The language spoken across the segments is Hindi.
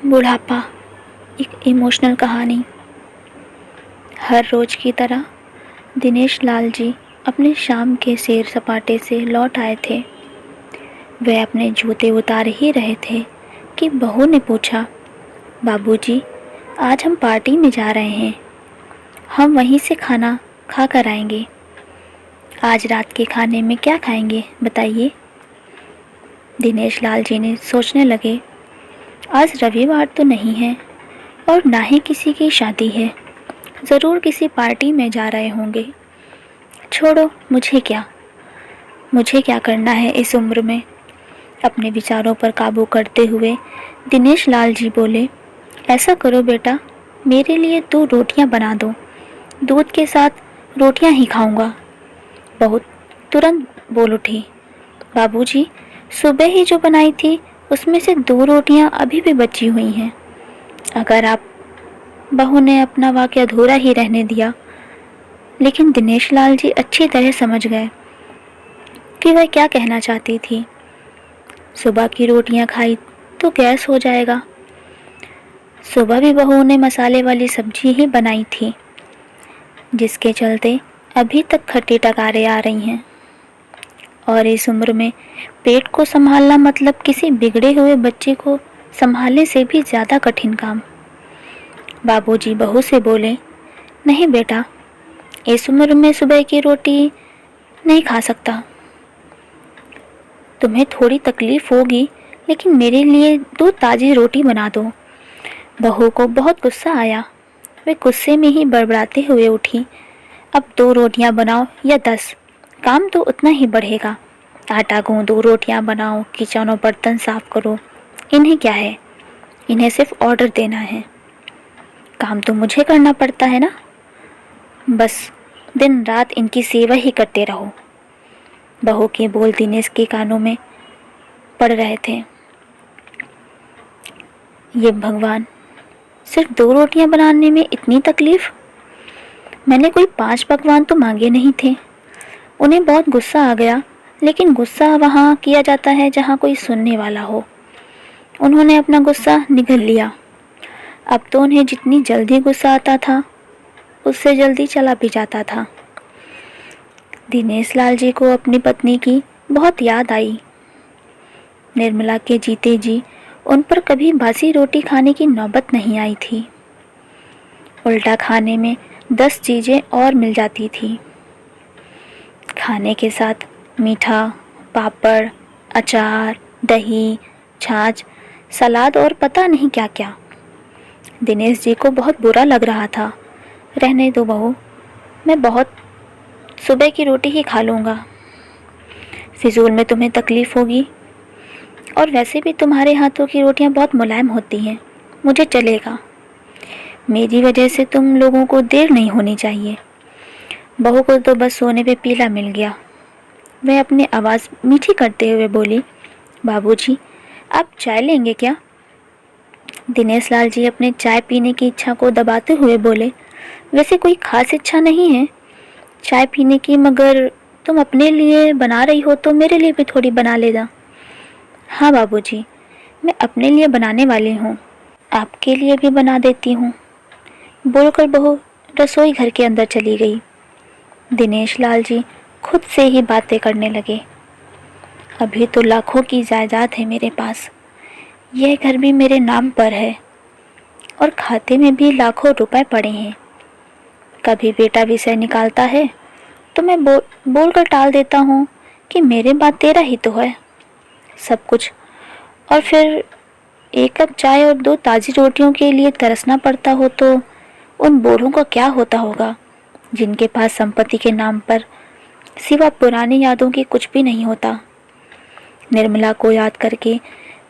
बुढ़ापा एक इमोशनल कहानी। हर रोज की तरह दिनेश लाल जी अपने शाम के सैर सपाटे से लौट आए थे। वह अपने जूते उतार ही रहे थे कि बहू ने पूछा, बाबूजी, आज हम पार्टी में जा रहे हैं, हम वहीं से खाना खा कर आएंगे। आज रात के खाने में क्या खाएंगे बताइए। दिनेश लाल जी ने सोचने लगे, आज रविवार तो नहीं है और ना ही किसी की शादी है, ज़रूर किसी पार्टी में जा रहे होंगे। छोड़ो, मुझे क्या करना है इस उम्र में। अपने विचारों पर काबू करते हुए दिनेश लाल जी बोले, ऐसा करो बेटा, मेरे लिए 2 रोटियां बना दो, दूध के साथ रोटियां ही खाऊंगा। बहू तुरंत बोल उठी, बाबूजी, सुबह ही जो बनाई थी उसमें से 2 रोटियां अभी भी बची हुई हैं। अगर आप बहू ने अपना वाक्य अधूरा ही रहने दिया, लेकिन दिनेश लाल जी अच्छी तरह समझ गए कि वह क्या कहना चाहती थी। सुबह की रोटियां खाई तो गैस हो जाएगा। सुबह भी बहू ने मसाले वाली सब्जी ही बनाई थी, जिसके चलते अभी तक खट्टी टकारें आ रही हैं। और इस उम्र में पेट को संभालना मतलब किसी बिगड़े हुए बच्चे को संभालने से भी ज़्यादा कठिन काम। बाबूजी बहू से बोले, नहीं बेटा, इस उम्र में सुबह की रोटी नहीं खा सकता। तुम्हें थोड़ी तकलीफ होगी, लेकिन मेरे लिए 2 ताज़ी रोटी बना दो। बहू को बहुत गुस्सा आया। वे गुस्से में ही बड़बड़ाते हुए उठी, अब 2 रोटियां बनाओ या 10, काम तो उतना ही बढ़ेगा। आटा गूंदो, रोटियां बनाओ, किचन और बर्तन साफ करो, इन्हें क्या है, इन्हें सिर्फ ऑर्डर देना है। काम तो मुझे करना पड़ता है ना, बस दिन रात इनकी सेवा ही करते रहो। बहू के बोल दिनेश के कानों में पड़ रहे थे। ये भगवान, सिर्फ 2 रोटियां बनाने में इतनी तकलीफ। मैंने कोई 5 पकवान तो मांगे नहीं थे। उन्हें बहुत गुस्सा आ गया, लेकिन गुस्सा वहाँ किया जाता है जहाँ कोई सुनने वाला हो। उन्होंने अपना गुस्सा निगल लिया। अब तो उन्हें जितनी जल्दी गुस्सा आता था, उससे जल्दी चला भी जाता था। दिनेश लाल जी को अपनी पत्नी की बहुत याद आई। निर्मला के जीते जी उन पर कभी बासी रोटी खाने की नौबत नहीं आई थी। उल्टा खाने में 10 चीज़ें और मिल जाती थी। खाने के साथ मीठा, पापड़, अचार, दही, छाछ, सलाद और पता नहीं क्या क्या। दिनेश जी को बहुत बुरा लग रहा था। रहने दो बहू, मैं बहुत सुबह की रोटी ही खा लूँगा। फिजूल में तुम्हें तकलीफ़ होगी, और वैसे भी तुम्हारे हाथों की रोटियां बहुत मुलायम होती हैं, मुझे चलेगा। मेरी वजह से तुम लोगों को देर नहीं होनी चाहिए। बहू को तो बस सोने पे पीला मिल गया। वह अपनी आवाज़ मीठी करते हुए बोली, बाबूजी, आप चाय लेंगे क्या? दिनेश लाल जी अपने चाय पीने की इच्छा को दबाते हुए बोले, वैसे कोई खास इच्छा नहीं है चाय पीने की, मगर तुम अपने लिए बना रही हो तो मेरे लिए भी थोड़ी बना लेना। हाँ बाबूजी, मैं अपने लिए बनाने वाली हूँ, आपके लिए भी बना देती हूँ। बोलकर बहू रसोई घर के अंदर चली गई। दिनेश लाल जी खुद से ही बातें करने लगे, अभी तो लाखों की जायदाद है मेरे पास, यह घर भी मेरे नाम पर है और खाते में भी लाखों रुपए पड़े हैं। कभी बेटा विषय निकालता है तो मैं बोल कर टाल देता हूँ कि मेरे बाद तेरा ही तो है सब कुछ, और फिर 1 कप चाय और 2 ताज़ी रोटियों के लिए तरसना पड़ता हो तो उन बूढ़ों का क्या होता होगा, जिनके पास संपत्ति के नाम पर सिवा पुरानी यादों की कुछ भी नहीं होता। निर्मला को याद करके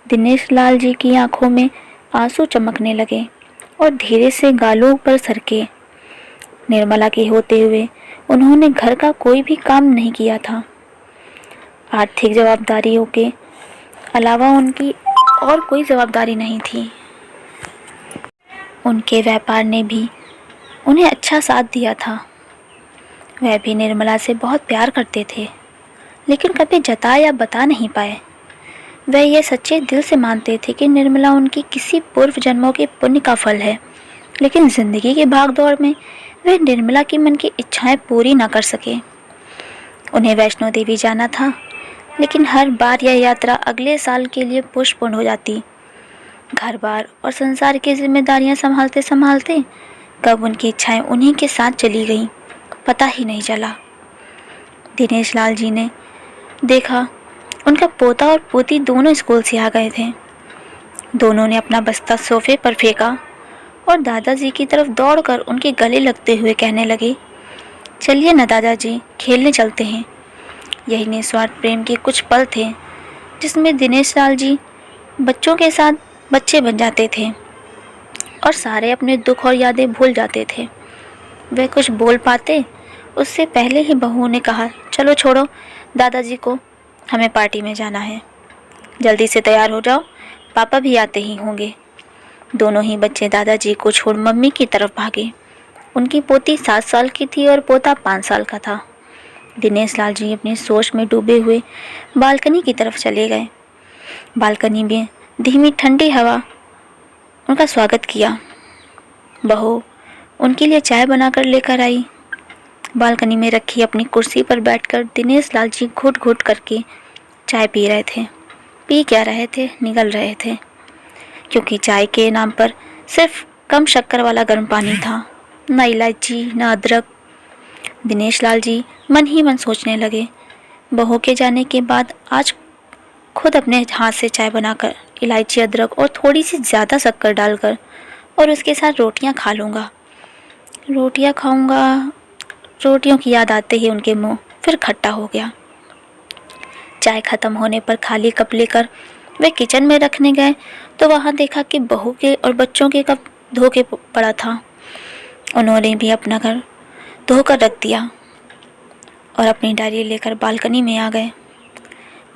दिनेश लाल जी की आंखों में आंसू चमकने लगे और धीरे से गालों पर सरके। निर्मला के होते हुए उन्होंने घर का कोई भी काम नहीं किया था। आर्थिक जवाबदारियों के अलावा उनकी और कोई जवाबदारी नहीं थी। उनके व्यापार ने भी उन्हें अच्छा साथ दिया था। वह भी निर्मला से बहुत प्यार करते थे, लेकिन कभी जता या बता नहीं पाए। वह ये सच्चे दिल से मानते थे कि निर्मला उनकी किसी पूर्व जन्मों के पुण्य का फल है, लेकिन जिंदगी की भागदौड़ में वे निर्मला की मन की इच्छाएं पूरी ना कर सके। उन्हें वैष्णो देवी जाना था, लेकिन हर बार यह यात्रा अगले साल के लिए पोस्टपोन हो जाती। घर बार और संसार की जिम्मेदारियां संभालते संभालते कब उनकी इच्छाएं उन्हीं के साथ चली गईं, पता ही नहीं चला। दिनेश लाल जी ने देखा उनका पोता और पोती दोनों स्कूल से आ गए थे। दोनों ने अपना बस्ता सोफे पर फेंका और दादाजी की तरफ दौड़कर उनके गले लगते हुए कहने लगे, चलिए ना दादाजी, खेलने चलते हैं। यही निस्वार्थ प्रेम के कुछ पल थे जिसमें दिनेश लाल जी बच्चों के साथ बच्चे बन जाते थे और सारे अपने दुख और यादें भूल जाते थे। वे कुछ बोल पाते उससे पहले ही बहुओं ने कहा, चलो छोड़ो दादाजी को, हमें पार्टी में जाना है, जल्दी से तैयार हो जाओ, पापा भी आते ही होंगे। दोनों ही बच्चे दादाजी को छोड़ मम्मी की तरफ भागे। उनकी पोती 7 साल की थी और पोता 5 साल का था। दिनेश लाल जी अपनी सोच में डूबे हुए बालकनी की तरफ चले गए। बालकनी में धीमी ठंडी हवा उनका स्वागत किया। बहू उनके लिए चाय बनाकर लेकर आई। बालकनी में रखी अपनी कुर्सी पर बैठकर दिनेश लाल जी घुट घुट करके चाय पी रहे थे। पी क्या रहे थे, निगल रहे थे, क्योंकि चाय के नाम पर सिर्फ कम शक्कर वाला गर्म पानी था, न इलायची न अदरक। दिनेश लाल जी मन ही मन सोचने लगे, बहू के जाने के बाद आज खुद अपने हाथ से चाय बनाकर इलायची, अदरक और थोड़ी सी ज़्यादा शक्कर डालकर और उसके साथ रोटियां खा लूँगा। रोटियां खाऊंगा, रोटियों की याद आते ही उनके मुंह फिर खट्टा हो गया। चाय खत्म होने पर खाली कप लेकर वे किचन में रखने गए तो वहां देखा कि बहू के और बच्चों के कप धो के पड़ा था। उन्होंने भी अपना घर धोकर रख दिया और अपनी डायरी लेकर बालकनी में आ गए।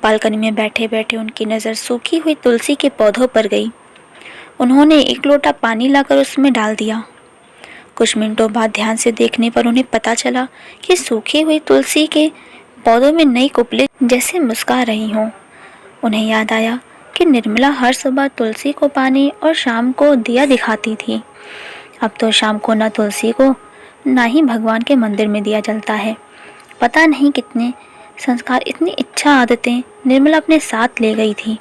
बालकनी में बैठे बैठे उनकी नज़र सूखी हुई तुलसी के पौधों पर गई। उन्होंने एक लोटा पानी लाकर उसमें डाल दिया। कुछ मिनटों बाद ध्यान से देखने पर उन्हें पता चला कि सूखी हुई तुलसी के पौधों में नई कुपले जैसे मुस्कुरा रही हों। उन्हें याद आया कि निर्मला हर सुबह तुलसी को पानी और शाम को दिया दिखाती थी। अब तो शाम को न तुलसी को ना ही भगवान के मंदिर में दिया जलता है। पता नहीं कितने संस्कार, इतनी इच्छा, आदतें निर्मला अपने साथ ले गई थी।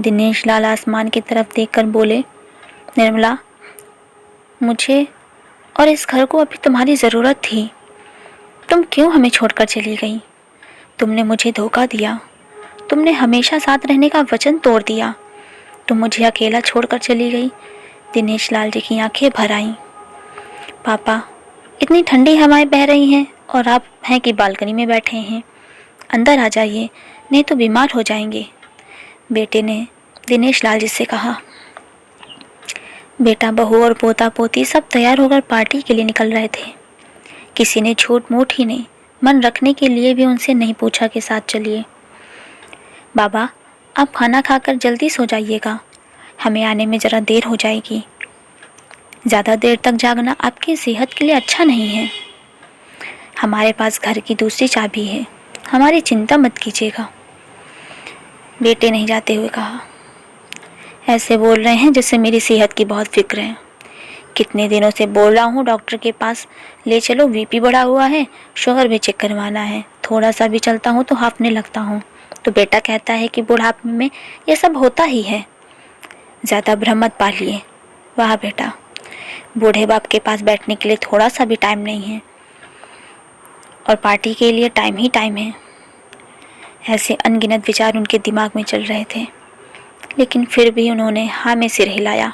दिनेश लाल आसमान की तरफ देखकर बोले, निर्मला, मुझे और इस घर को अभी तुम्हारी ज़रूरत थी। तुम क्यों हमें छोड़कर चली गई? तुमने मुझे धोखा दिया। तुमने हमेशा साथ रहने का वचन तोड़ दिया। तुम मुझे अकेला छोड़कर चली गई। दिनेश लाल जी की आंखें भर आईं। पापा, इतनी ठंडी हवाएं बह रही हैं और आप हैं कि बालकनी में बैठे हैं। अंदर आ जाइए, नहीं तो बीमार हो जाएंगे। बेटे ने दिनेश लाल जी से कहा। बेटा, बहू और पोता पोती सब तैयार होकर पार्टी के लिए निकल रहे थे। किसी ने झूठ मूठ ही नहीं, मन रखने के लिए भी उनसे नहीं पूछा कि साथ चलिए। बाबा, आप खाना खाकर जल्दी सो जाइएगा, हमें आने में ज़रा देर हो जाएगी। ज़्यादा देर तक जागना आपकी सेहत के लिए अच्छा नहीं है। हमारे पास घर की दूसरी चाबी है, हमारी चिंता मत कीजिएगा। बेटे ने जाते हुए कहा। ऐसे बोल रहे हैं जैसे मेरी सेहत की बहुत फिक्र है। कितने दिनों से बोल रहा हूँ डॉक्टर के पास ले चलो, बीपी बढ़ा हुआ है, शुगर भी चेक करवाना है। थोड़ा सा भी चलता हूँ तो हांफने लगता हूँ, तो बेटा कहता है कि बुढ़ापे में ये सब होता ही है, ज़्यादा भ्रम मत पालिए। वाह बेटा, बूढ़े बाप के पास बैठने के लिए थोड़ा सा भी टाइम नहीं है और पार्टी के लिए टाइम ही टाइम है। ऐसे अनगिनत विचार उनके दिमाग में चल रहे थे, लेकिन फिर भी उन्होंने हाँ में सिर हिलाया।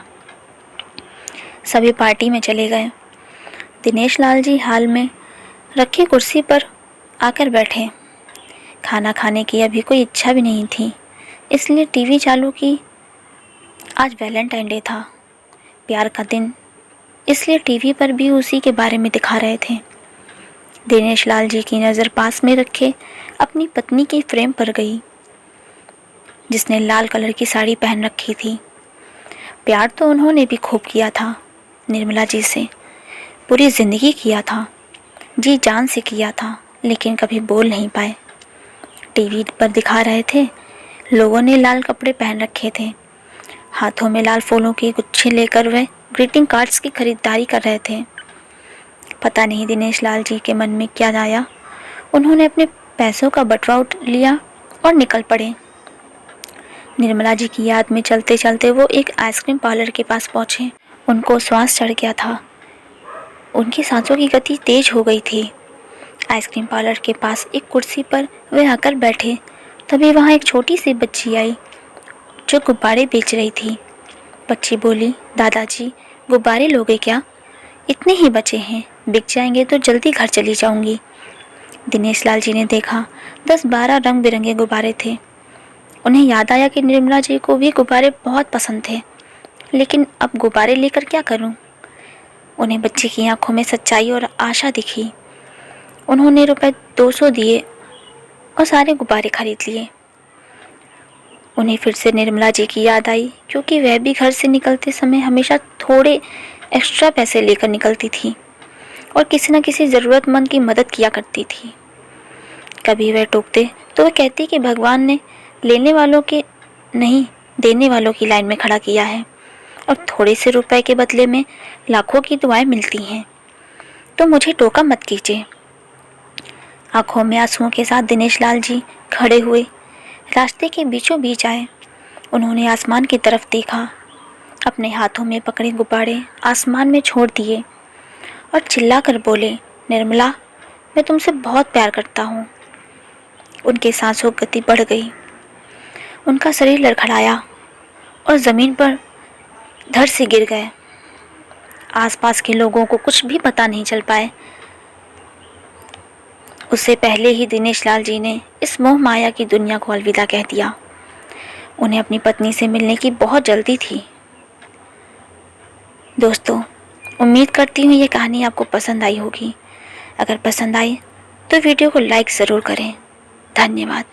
सभी पार्टी में चले गए। दिनेश लाल जी हाल में रखी कुर्सी पर आकर बैठे। खाना खाने की अभी कोई इच्छा भी नहीं थी, इसलिए टीवी चालू की। आज वैलेंटाइन डे था, प्यार का दिन, इसलिए टीवी पर भी उसी के बारे में दिखा रहे थे। दिनेश लाल जी की नज़र पास में रखे अपनी पत्नी की फ्रेम पर गई, जिसने लाल कलर की साड़ी पहन रखी थी। प्यार तो उन्होंने भी खूब किया था, निर्मला जी से पूरी ज़िंदगी किया था, जी जान से किया था, लेकिन कभी बोल नहीं पाए। टीवी पर दिखा रहे थे लोगों ने लाल कपड़े पहन रखे थे। हाथों में लाल फूलों के गुच्छे लेकर वे ग्रीटिंग कार्ड्स की खरीदारी कर रहे थे। पता नहीं दिनेश लाल जी के मन में क्या आया, उन्होंने अपने पैसों का बटुआ उठ लिया और निकल पड़े। निर्मला जी की याद में चलते चलते वो एक आइसक्रीम पार्लर के पास पहुंचे। उनको श्वास चढ़ गया था, उनकी सांसों की गति तेज हो गई थी। आइसक्रीम पार्लर के पास एक कुर्सी पर वे आकर बैठे। तभी वहाँ एक छोटी सी बच्ची आई जो गुब्बारे बेच रही थी। बच्ची बोली, दादाजी गुब्बारे लोगे क्या? इतने ही बचे हैं, बिक जाएंगे तो जल्दी घर चली जाऊंगी। दिनेश लाल जी ने देखा 10-12 रंग बिरंगे गुब्बारे थे। उन्हें याद आया कि निर्मला जी को भी गुब्बारे बहुत पसंद थे, लेकिन अब गुब्बारे लेकर क्या करूं? उन्हें बच्ची की आंखों में सच्चाई और आशा दिखी। उन्होंने रुपए 200 दिए और सारे गुब्बारे खरीद लिए। उन्हें फिर से निर्मला जी की याद आई, क्योंकि वह भी घर से निकलते समय हमेशा थोड़े एक्स्ट्रा पैसे लेकर निकलती थी और किसी न किसी ज़रूरतमंद की मदद किया करती थी। कभी वह टोकते तो वह कहती कि भगवान ने लेने वालों के नहीं, देने वालों की लाइन में खड़ा किया है और थोड़े से रुपए के बदले में लाखों की दुआएं मिलती हैं, तो मुझे टोका मत कीजिए। आंखों में आंसुओं के साथ दिनेश लाल जी खड़े हुए, रास्ते के बीचों बीच आए। उन्होंने आसमान की तरफ देखा, अपने हाथों में पकड़े गुब्बारे आसमान में छोड़ दिए और चिल्लाकर बोले, निर्मला, मैं तुमसे बहुत प्यार करता हूँ। उनके सांसों की गति बढ़ गई, उनका शरीर लड़खड़ाया और ज़मीन पर धड़ से गिर गए। आसपास के लोगों को कुछ भी पता नहीं चल पाए। उससे पहले ही दिनेश लाल जी ने इस मोह माया की दुनिया को अलविदा कह दिया। उन्हें अपनी पत्नी से मिलने की बहुत जल्दी थी। दोस्तों, उम्मीद करती हूँ ये कहानी आपको पसंद आई होगी। अगर पसंद आई तो वीडियो को लाइक ज़रूर करें। धन्यवाद।